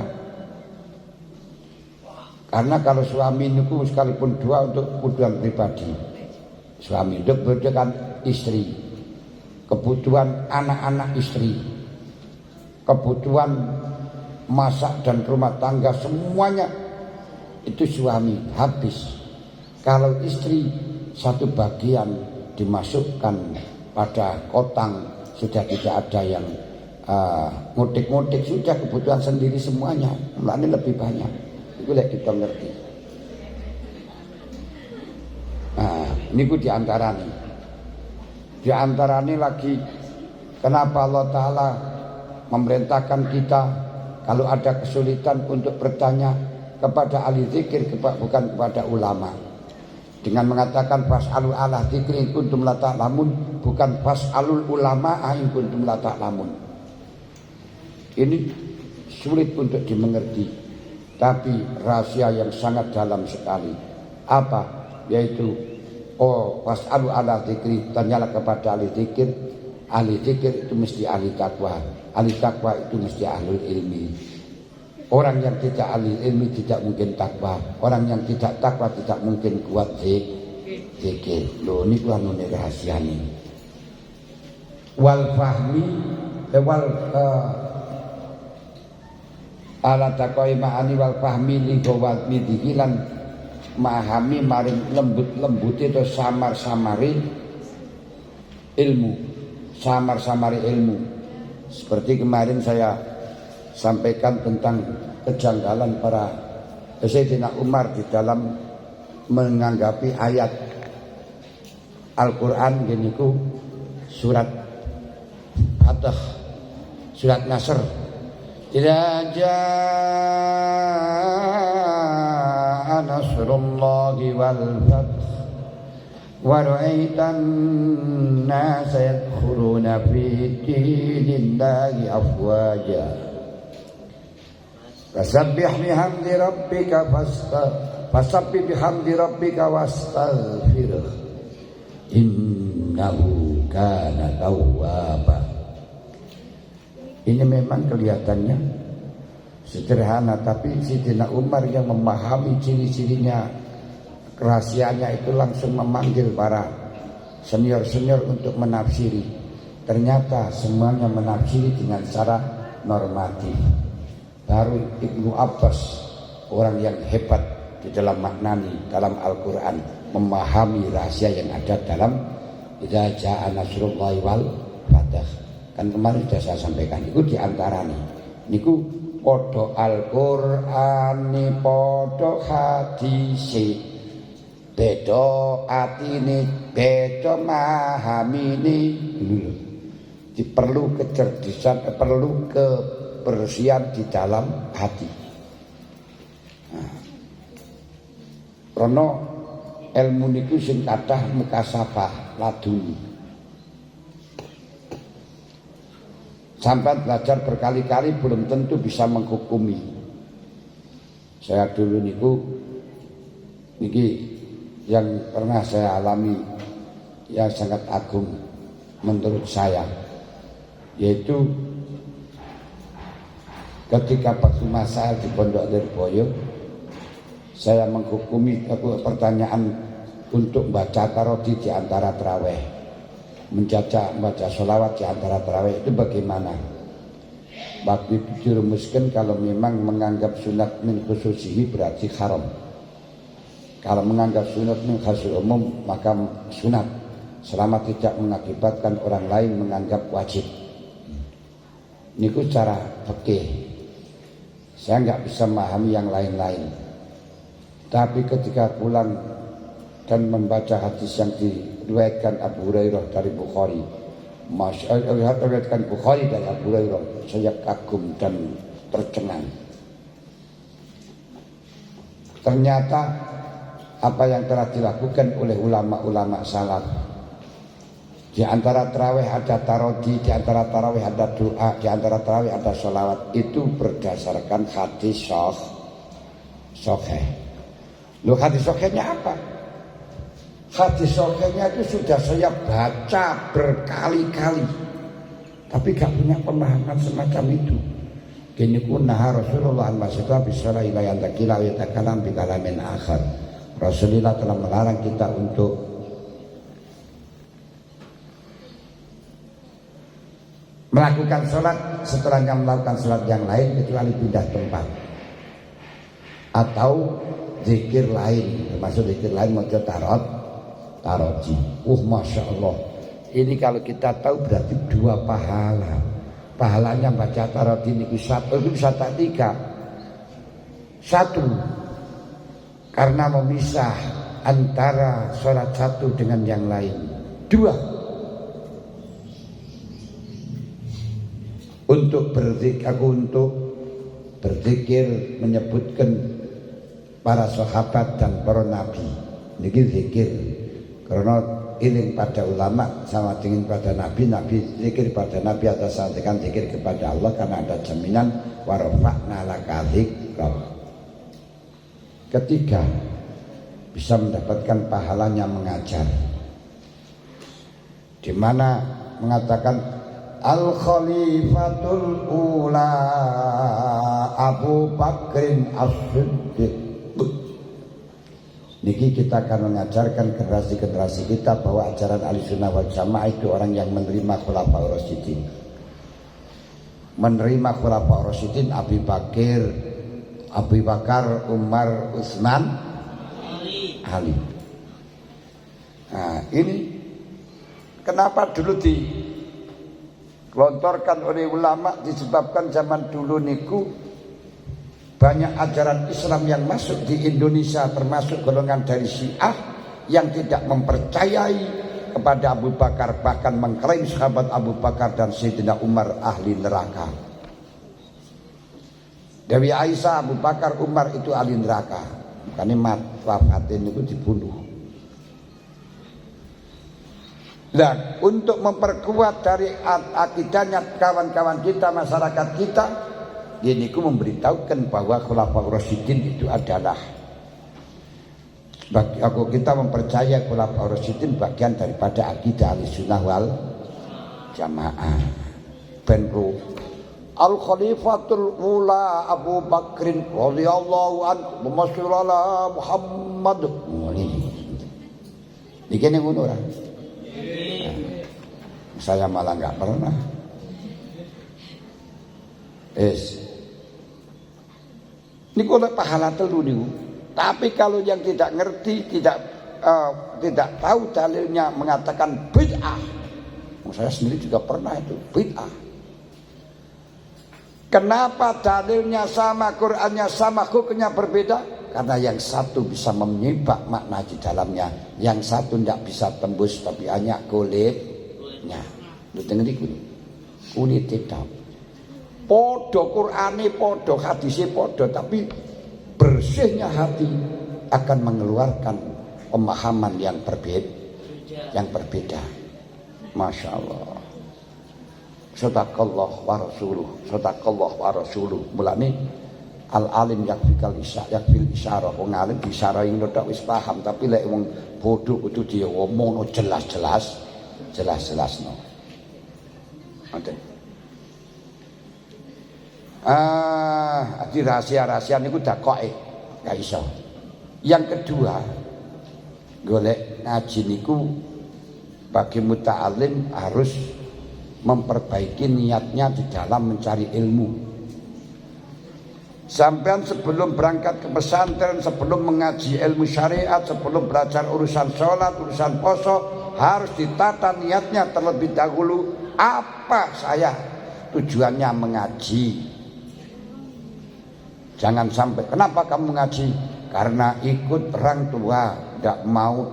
Karena kalau suami itu sekalipun 2 untuk kebutuhan pribadi, suami untuk kebutuhan istri, kebutuhan anak-anak istri, kebutuhan masak dan rumah tangga, semuanya itu suami habis. Kalau istri 1 bagian dimasukkan pada kotang, sudah tidak ada yang ngutik-ngutik, sudah kebutuhan sendiri semuanya. Mulanya lebih banyak. Itu lah kita ngerti. Nah, ini ku diantaranya. Diantaranya lagi, kenapa Allah Ta'ala memerintahkan kita kalau ada kesulitan untuk bertanya kepada ahli zikir, bukan kepada ulama. Dengan mengatakan fas'alu ala dzikri in kuntum la ta'lamun, bukan fas'alul ulama in kuntum la ta'lamun. Ini sulit untuk dimengerti, tapi rahasia yang sangat dalam sekali. Apa? Yaitu fas'alu ala dzikri, tanyalah kepada ahli zikir. Ahli zikir itu mesti ahli takwa. Ahli takwa itu mesti ahli ilmi. Orang yang tidak ahli ilmi tidak mungkin takwa. Orang yang tidak takwa tidak mungkin kuat zikir. Loh, ini anu rahasia ini. Wal fahmi ala taqoi ma'ani wal fahmi li gawat midihilan mahami maring lembut itu samar-samari ilmu. Samar-samari ilmu. Seperti kemarin saya sampaikan tentang kejanggalan para Sayyidina Umar di dalam menanggapi ayat Al-Quran giniku surat Fatah Surat Nasr. Idza jaa nasrullahi wal fath wa ra'aitan nasa yadkhuluna fi dinillahi afwaja fasabbih bihamdi rabbika wastaghfirhu innahu kana tawwaba. Ini memang kelihatannya sederhana, tapi Sayyidina Umar yang memahami ciri-cirinya, rahasianya itu langsung memanggil para senior-senior untuk menafsiri. Ternyata semuanya menafsiri dengan cara normatif. Baru Ibnu Abbas, orang yang hebat di dalam maknani dalam Al-Quran, memahami rahasia yang ada dalam idza jaa nasrullahi wal fath. Kan kemarin sudah saya sampaikan, itu diantaranya niku podo Al-Qur'an ni podo hadisi, bedo atine bedo mahamini. Perlu kecerdasan, perlu kebersihan di dalam hati. Karena ilmu niku sing kathah mukasabah laduni. Sampai belajar berkali-kali belum tentu bisa menghukumi. Saya dulu niki yang pernah saya alami yang sangat agung menurut saya, yaitu ketika waktu masa di Pondok Lirboyo, saya menghukumi pertanyaan untuk baca tarodi di antara tarawih. Membaca sholawat di antara tarawih itu bagaimana? Waktu itu dirumuskan kalau memang menganggap sunat min khususihi berarti haram. Kalau menganggap sunat min khusus umum maka sunat, selama tidak mengakibatkan orang lain menganggap wajib. Niku cara fikih. Saya nggak bisa memahami yang lain-lain. Tapi ketika pulang dan membaca hadis yang diriwayatkan Abu Hurairah dari Bukhari, diriwayatkan Bukhari dari Abu Hurairah, saya kagum dan tercengang. Ternyata apa yang telah dilakukan oleh ulama-ulama salaf, di antara tarawih ada tarodi, di antara tarawih ada doa, di antara tarawih ada sholawat, itu berdasarkan hadis sahih. Loh, hadis sahihnya apa? Hadis sahihnya itu sudah saya baca berkali-kali, tapi gak punya pemahaman semacam itu. Gini kunah Rasulullah al-Masyidah bisara ilayan takila wa takalam bikalamin akhar. Rasulullah telah melarang kita untuk melakukan sholat setelahnya melakukan sholat yang lain kecuali pindah tempat atau zikir lain, termasuk zikir lain maca taroji. Masya Allah, ini kalau kita tahu berarti 2 pahala. Pahalanya baca taroji ini bisa tak 3. 1 karena memisah antara sholat satu dengan yang lain. 2 untuk berzikir menyebutkan para sahabat dan para nabi. Niki zikir karena iling pada ulama sama dengan pada nabi zikir pada nabi atas sampaikan zikir kepada Allah karena ada jaminan warafa'na laka dzikra. 3 bisa mendapatkan pahalanya mengajar, di mana mengatakan al khalifatul ula Abu Bakrin as-Siddiq. Niki kita akan mengajarkan generasi-generasi kita bahwa ajaran Ahlussunnah wal Jamaah itu orang yang menerima Khulafaur Rasyidin. Menerima Khulafaur Rasyidin Abu Bakar, Umar, Utsman, Ali. Nah, ini kenapa dulu dilontarkan oleh ulama, disebabkan zaman dulu niku banyak ajaran Islam yang masuk di Indonesia, termasuk golongan dari Syiah yang tidak mempercayai kepada Abu Bakar, bahkan mengklaim sahabat Abu Bakar dan Sayyidina Umar ahli neraka. Dewi Aisyah, Abu Bakar, Umar itu ahli neraka. Makanya wafatin itu dibunuh. Dan untuk memperkuat dari akidahnya kawan-kawan kita, masyarakat kita, ini ku memberitahukan bahwa Khulafaur Rasyidin itu adalah kita mempercayai Khulafaur Rasyidin bagian daripada akidah Ahlussunnah wal Jamaah. Benru Al Khalifatul Ula Abu Bakrin radhiyallahu anhu Muhammad Muhammad. Iki ning ngono ora? Saya malah nggak pernah. Ini kalau pahala telu niku. Tapi kalau yang tidak ngerti, tidak tahu dalilnya mengatakan bid'ah. Saya sendiri juga pernah itu bid'ah. Kenapa dalilnya sama, Qur'annya sama, hukumnya berbeda? Karena yang satu bisa menyimak makna di dalamnya, yang satu tidak bisa tembus tapi hanya kulitnya. Lu dengar iku. Kulit tidak. Podo Qur'ane podo, hadisnya podo, tapi bersihnya hati akan mengeluarkan pemahaman yang berbeda. Masya Allah. Sadaqallah wa rasuluh. Mulane al-alim yakfil isyarah. Wong alim isyarah ngono tok wis paham, tapi lek wong bodoh kudu diomongno jelas-jelasno. Ngoten. Di rahasia-rahasia niku dakoke gak iso. Yang kedua, golek ngaji niku bagi muta'alim harus memperbaiki niatnya di dalam mencari ilmu. Sampean sebelum berangkat ke pesantren, sebelum mengaji ilmu syariat, sebelum belajar urusan sholat, urusan poso, harus ditata niatnya terlebih dahulu. Apa saya tujuannya mengaji? Jangan sampai, kenapa kamu ngaji? Karena ikut orang tua,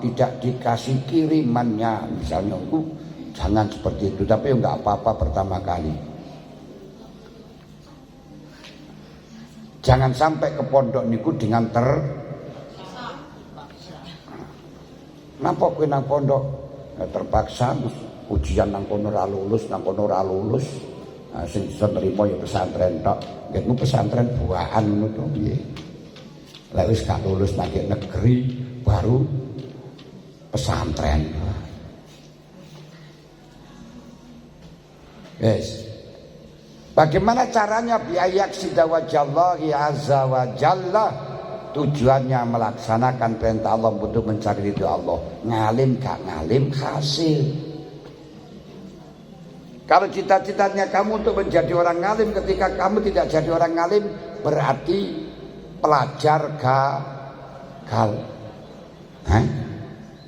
tidak dikasih kirimannya, misalnya. Jangan seperti itu, tapi enggak apa-apa pertama kali. Jangan sampai ke pondok niku dengan Napa kowe nang pondok terpaksa ujian nang kono ora lulus, sing bisa nerima ya pesantren tok. Nggih pesantren buahan ngono to piye. Lek wis gak lulus nang negeri baru pesantren. Yes. Bagaimana caranya biayak sidawajallahi azza wa jalla? Tujuannya melaksanakan perintah Allah untuk mencari ridho Allah. Ngalim gak ngalim hasil. Kalau cita-citanya kamu untuk menjadi orang ngalim, ketika kamu tidak jadi orang ngalim, berarti pelajar gagal.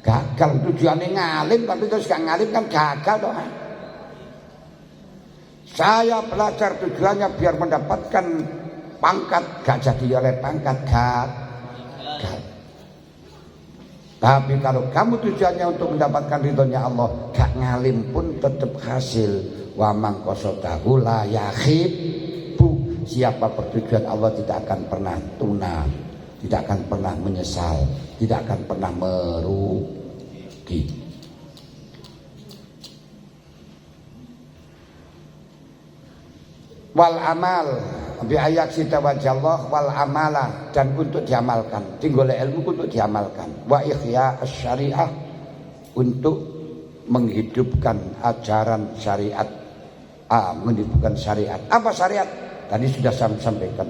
Gagal. Tujuannya ngalim tapi terus gak ngalim kan gagal dong. Saya belajar tujuannya biar mendapatkan pangkat, gak jadi oleh pangkat, gagal. Tapi kalau kamu tujuannya untuk mendapatkan ridhonya Allah, gak ngalim pun tetap hasil. Wa man qasadahu la yakhibu. Siapa bertujuan Allah tidak akan pernah tuna, tidak akan pernah menyesal, tidak akan pernah merugi. Wal amal bi ayat sitawajallah wal amala, dan untuk diamalkan. Tinggal ilmu untuk diamalkan. Wa ihya syariah, untuk menghidupkan ajaran syariat. Menghidupkan syariat. Apa syariat? Tadi sudah saya sampaikan.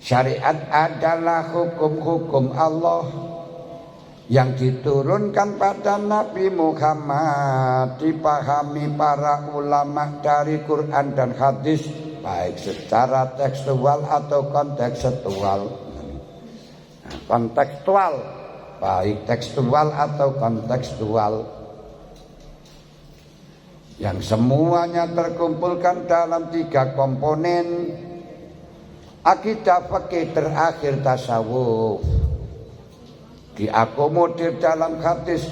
Syariat adalah hukum-hukum Allah yang diturunkan pada Nabi Muhammad, dipahami para ulama dari Quran dan hadis, baik secara tekstual atau kontekstual. Kontekstual, baik tekstual atau kontekstual, yang semuanya terkumpulkan dalam 3 komponen: akidah, fikih, terakhir tasawuf. Diakomodir dalam hadis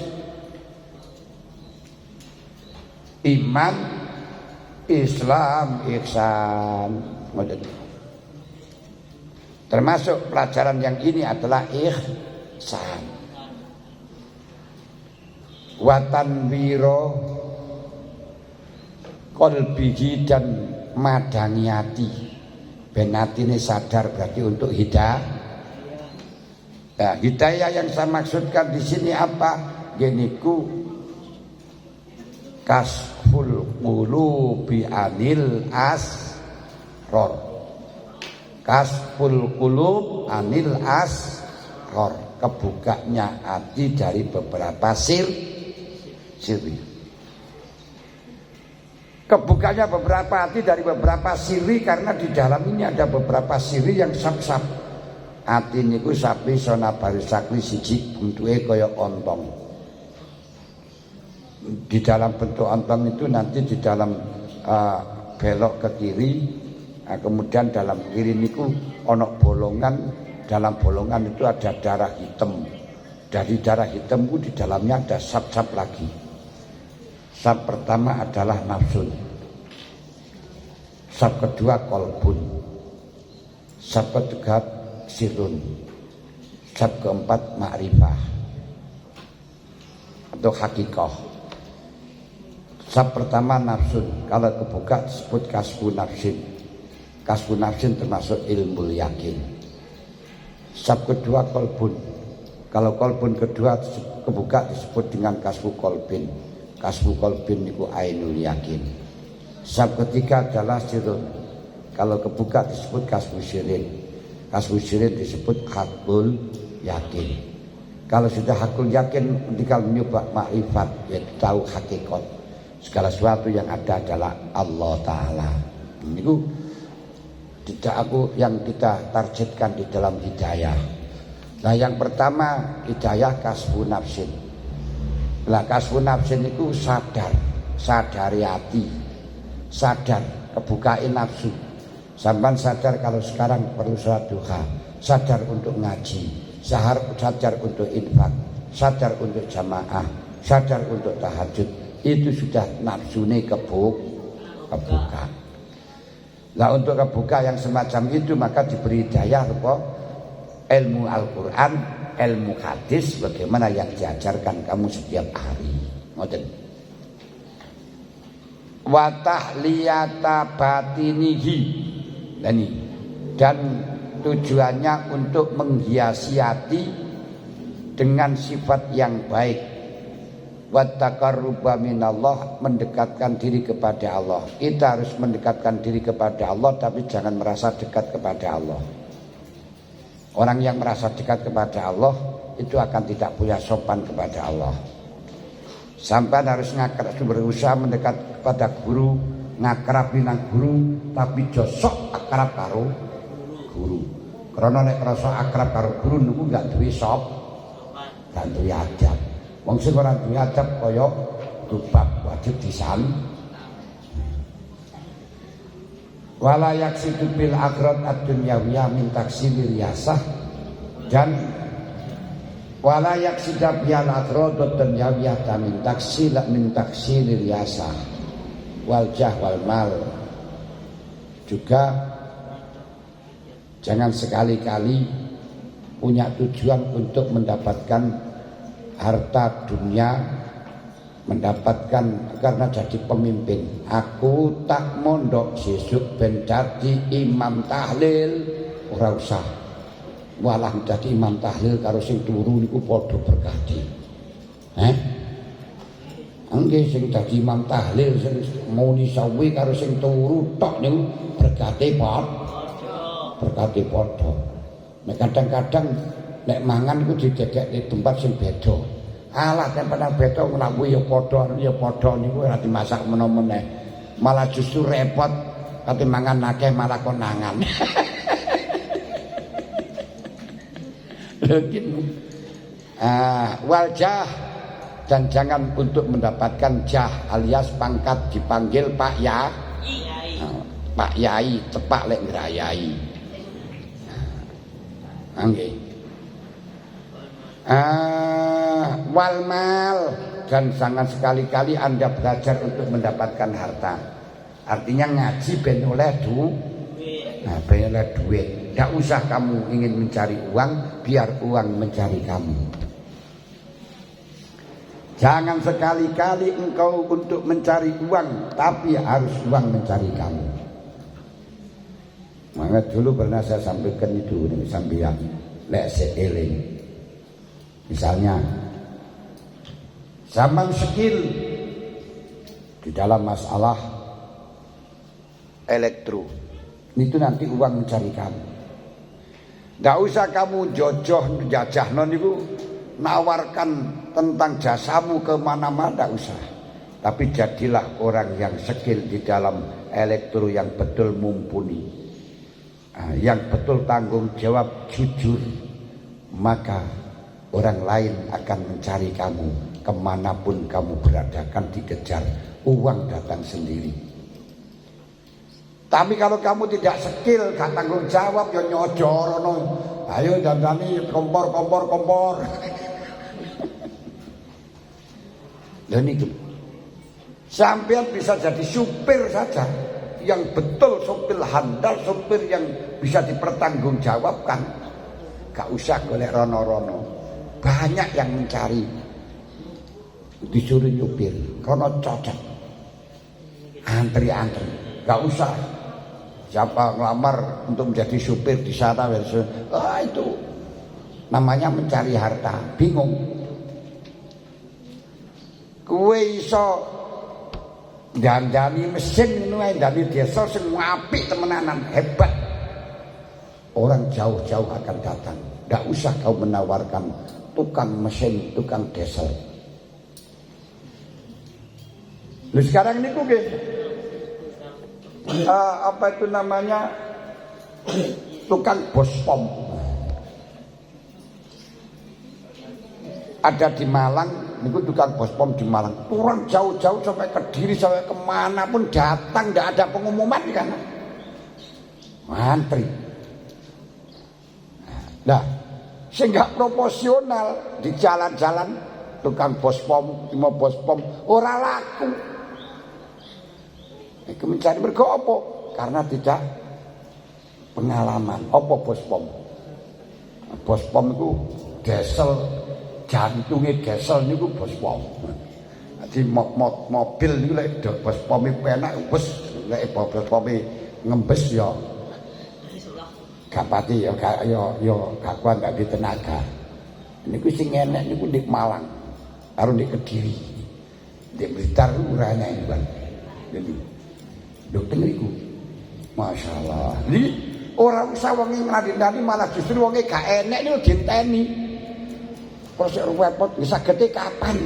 iman, Islam, ihsan. Termasuk pelajaran yang ini adalah ihsan. Watan wiro kolbihi dan madangi hati. Ben atine sadar berarti untuk hidayah. Nah, hidayah yang saya maksudkan di sini apa? Geniku kasful qulubi anil asror. Kasful qulub anil asror. Kebukanya hati dari beberapa siri. Kebukanya beberapa hati dari beberapa siri karena di dalam ini ada beberapa siri yang sap-sap. Ati niku sapi sona barisakli siji bentuke kaya ontong. Di dalam bentuk ontong itu nanti di dalam belok ke kiri, kemudian dalam kiri niku ono bolongan, dalam bolongan itu ada darah hitam. Dari darah hitam itu di dalamnya ada sap-sap lagi. Sap pertama adalah nafsun. Sap kedua kolbun. Sap ketiga sirun. Sab keempat ma'rifah atau hakikoh. Sab pertama nafsun. Kalau kebuka disebut kasbu nafsin. Kasbu nafsin termasuk ilmu yakin. Sab kedua kolbun. Kalau kolbun kedua kebuka disebut dengan kasbu kolbin. Kasbu kolbin itu ainul yakin. Sab ketiga adalah sirun. Kalau kebuka disebut kasbu sirin. Kasbu sirin disebut hakul yakin. Kalau sudah hakul yakin, tinggal nyoba makrifat, yaitu tahu hakikat. Segala sesuatu yang ada adalah Allah Ta'ala. Ini tidak yang kita targetkan di dalam hidayah. Nah, yang pertama hidayah kasbu nafsin. Nah, kasbu nafsin itu sadari hati, sadar kebukaan nafsu. Sampai sadar kalau sekarang perlu sholat duha, sadar untuk ngaji, sadar untuk infak, sadar untuk jamaah, sadar untuk tahajud. Itu sudah nafsune kebuka. Nah, untuk kebuka yang semacam itu maka diberi hidayah apa? Ilmu Al-Quran, ilmu hadis, bagaimana yang diajarkan kamu setiap hari. Ngoten. Wa tahliyata batinihi. Dan tujuannya untuk menghiasi hati dengan sifat yang baik. Wa taqarruba minallah, mendekatkan diri kepada Allah. Kita harus mendekatkan diri kepada Allah, tapi jangan merasa dekat kepada Allah. Orang yang merasa dekat kepada Allah itu akan tidak punya sopan kepada Allah. Sampai harus berusaha mendekat kepada guru, ngakrabi nang guru, tapi josok akrab karo guru. Karena nek rasa akrab karo guru niku gak duwe gak duwe adab. Wong sing ora duwe adab kaya dubab wajib disan. Wala yaksidu bil akhirat ad-dunyawiyah min taksilil yasah, dan wala yaksidu bil akhirat ad-dunyawiyah min taksilil yasah wal jah wal mal. Juga jangan sekali-kali punya tujuan untuk mendapatkan harta dunia, mendapatkan karena jadi pemimpin. Aku tak mondok sesuk ben dadi imam tahlil, ora usah. Walah dadi imam tahlil karo sing turu niku padha berkati. Nggih, sing dadi imam tahlil sing muni sawi karo sing turu tok niku berkate padha. Nek kadang-kadang nek mangan iku didekek di tempat sing beda. Alah kan padang beda nglaku ya padha niku ora dimasak meneh. Malah justru repot kate mangan akeh malah konangan. Waljah, dan jangan untuk mendapatkan jah alias pangkat dipanggil Pak Ya. Pak Yai, tepak lek ngrayai. Nggih. Wal mal, dan jangan sekali-kali Anda belajar untuk mendapatkan harta. Artinya ngaji ben oleh ben oleh duit. Tidak usah kamu ingin mencari uang, biar uang mencari kamu. Jangan sekali-kali engkau untuk mencari uang, tapi harus uang mencari kamu. Maka dulu pernah saya sampaikan itu sampeyan lek seeling. Misalnya zaman skill di dalam masalah elektro, itu nanti uang mencari kamu. Tidak usah kamu jojoh jajah non itu nawarkan tentang jasamu kemana-mana, tidak usah. Tapi jadilah orang yang skill di dalam elektro yang betul mumpuni, yang betul tanggung jawab, jujur. Maka orang lain akan mencari kamu kemanapun kamu berada, akan dikejar, uang datang sendiri. Tapi kalau kamu tidak skill, gak tanggung jawab, ya nyojor no. Ayo dandani kompor. Dan itu sampean bisa jadi supir saja yang betul, supir handal, supir yang bisa dipertanggungjawabkan. Gak usah golek rono-rono. Banyak yang mencari, disuruh nyupir karena cocok. Antri-antri, gak usah. Siapa ngelamar untuk menjadi supir di sana, itu namanya mencari harta. Bingung. Kowe iso dandani mesin ngono ae, dandani desa sing apik temenanan, hebat. Orang jauh-jauh akan datang. Enggak usah kau menawarkan tukang mesin, tukang diesel. Lu sekarang ini kok apa itu namanya, tukang bos pom. Ada di Malang, itu tukang bos pom di Malang. Turun jauh-jauh sampai Kediri, sampai kemana pun datang, tidak ada pengumuman kan? Antri. Nah, sehingga proporsional di jalan-jalan tukang bos pom, mau bos pom, ora laku. Itu mencari mergo apa? Karena tidak pengalaman. Apa bos pom? Bos pom itu diesel, jantungnya diesel niku bos pom. Jadi mobil niku lek bos pom penak wis lek bos pom ngembes ya gak pati ya gak kuat, gak di tenaga. Niku sing enek niku di Malang karo di Kediri. Di Blitar ora enek iki, Bang. Jadi dokter niku masyaallah. Jadi orang usah wong ngladi-ladi, malah justru wonge gak enek niku diteni. Terus repot bisa gede kapan?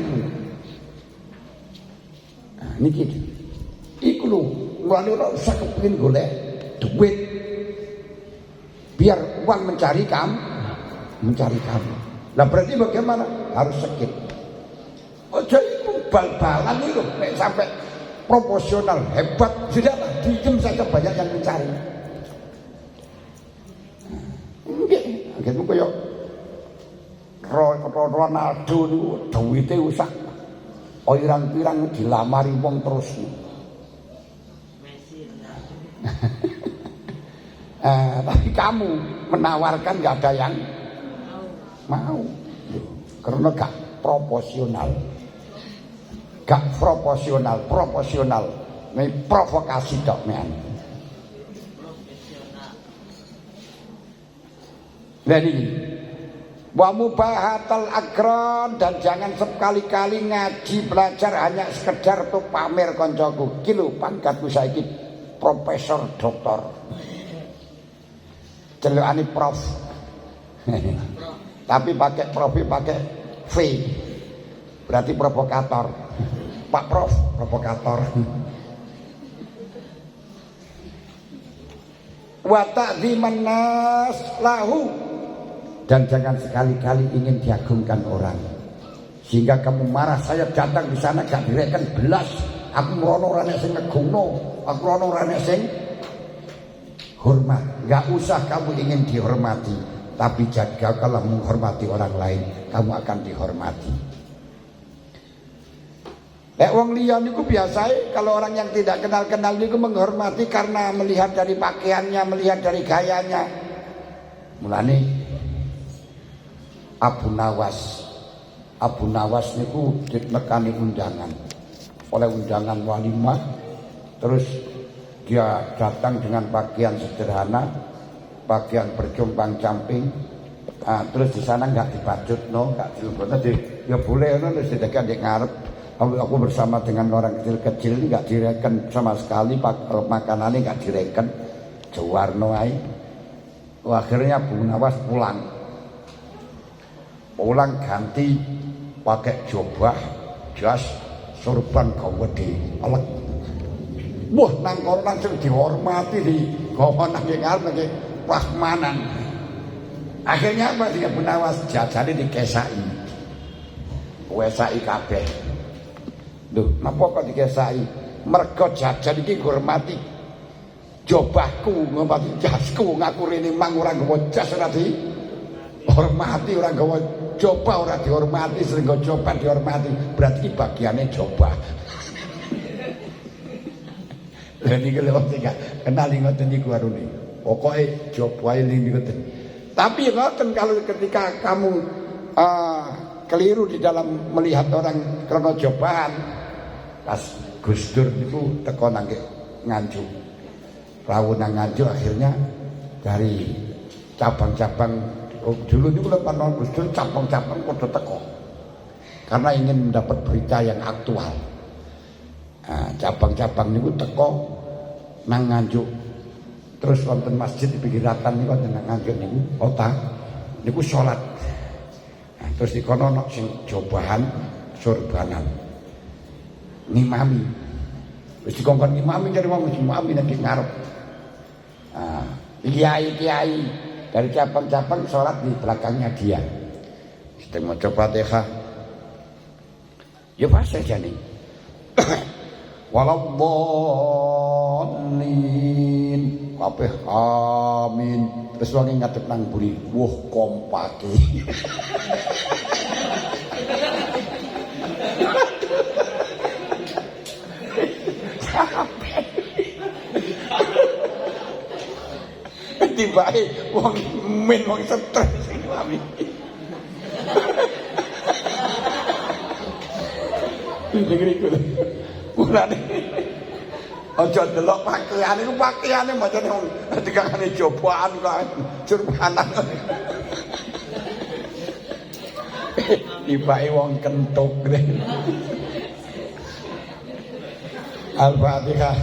Nah, niki. Iku lho, mulane ora usah kepengin golek duit. Biar uang mencari kamu. Nah berarti bagaimana? Harus skill. Ojo itu bal-balan itu sampai proporsional hebat, sudahlah dijem saja, banyak yang mencari. Nggih, gitu koyo Ronaldo niku duwite usah pirang-pirang dilamari wong terus. Tapi kamu menawarkan gak ada yang mau, karena gak proporsional. Ini provokasi dok men. Jadi wa mubahatal akron, dan jangan sekali-kali ngaji belajar hanya sekedar untuk pamer koncoku. Ki lho pangkatku saiki profesor doktor. Celukane prof. Tapi pakai prof, pakai V. Berarti provokator. Pak Prof, provokator. Wa ta'dziman nas lahu, dan jangan sekali-kali ingin diagungkan orang sehingga kamu marah. Saya datang di sana gak direken belas, aku merono ora nek sing ngegungno, aku merono ora nek sing hormat. Gak usah kamu ingin dihormati, tapi jaga kalau menghormati orang lain, kamu akan dihormati. Lek wong liya niku biasae kalau orang yang tidak kenal-kenal niku menghormati karena melihat dari pakaiannya, melihat dari gayanya. Mulane Abu Nawas niku ditekani undangan. Oleh undangan walimah, terus dia datang dengan pakaian sederhana, pakaian berjompang-camping. Terus di sana nggak dibajutno, nggak dilebokno, ya boleh ono terus didekan di ngarep. Aku bersama dengan orang kecil-kecil ini nggak direken sama sekali, makanannya nggak direken, jawarno ae. Akhirnya Abu Nawas pulang ganti pakai jubah, jas, sorban gawede, elek. Wah, nang kono langsung dihormati di gowo nang ngarep nang Rahmanan. Akhirnya apa dia Abu Nawas jajane dikesaki. Wesaki kabeh. Lho, napa kok dikesaki? Mergo jajan iki ngurmati jobahku, ngurmati jasku, ngaku rene mang ora nggawa jas ora dihormati, ora nggawa jobah ora dihormati, sehingga jobah dihormati. Berarti bagiane jobah. Lha niki lho sing kenal ngoten niku arune. Pokoke jobah ini ngoten. Tapi ngoten kalau ketika kamu keliru di dalam melihat orang karena jobahan, pas Gus Dur itu teko nang Nganjuk, rawuh nang Nganjuk, akhirnya dari cabang-cabang dulu itu kalau Gus Dur cabang-cabang kudu teko karena ingin mendapat berita yang aktual. Cabang-cabang niku teko nang Nganjuk, terus wonten masjid di pinggiratan niku wonten nang Nganjuk niku kota niku salat. Terus di kono ono sing jobahan sorbanan ngimami, wis dikongkon ngimami dari wong ngimami nang ngarep. Kiai-kiai dari cabang-cabang sholat di belakangnya dia. Sedang maca Fatihah. Ya pas aja nih. Waladdallin kabeh amin. Terus wong ngadep nang mburi, wah kompake. Tibake wong men wong stres sing ngami. Dengar-dengar mulane aja delok pakaiane ku pakaiane macane wong dikangane jobaan kae jurbanan. Tibake wong kentuk. Al-Fatihah.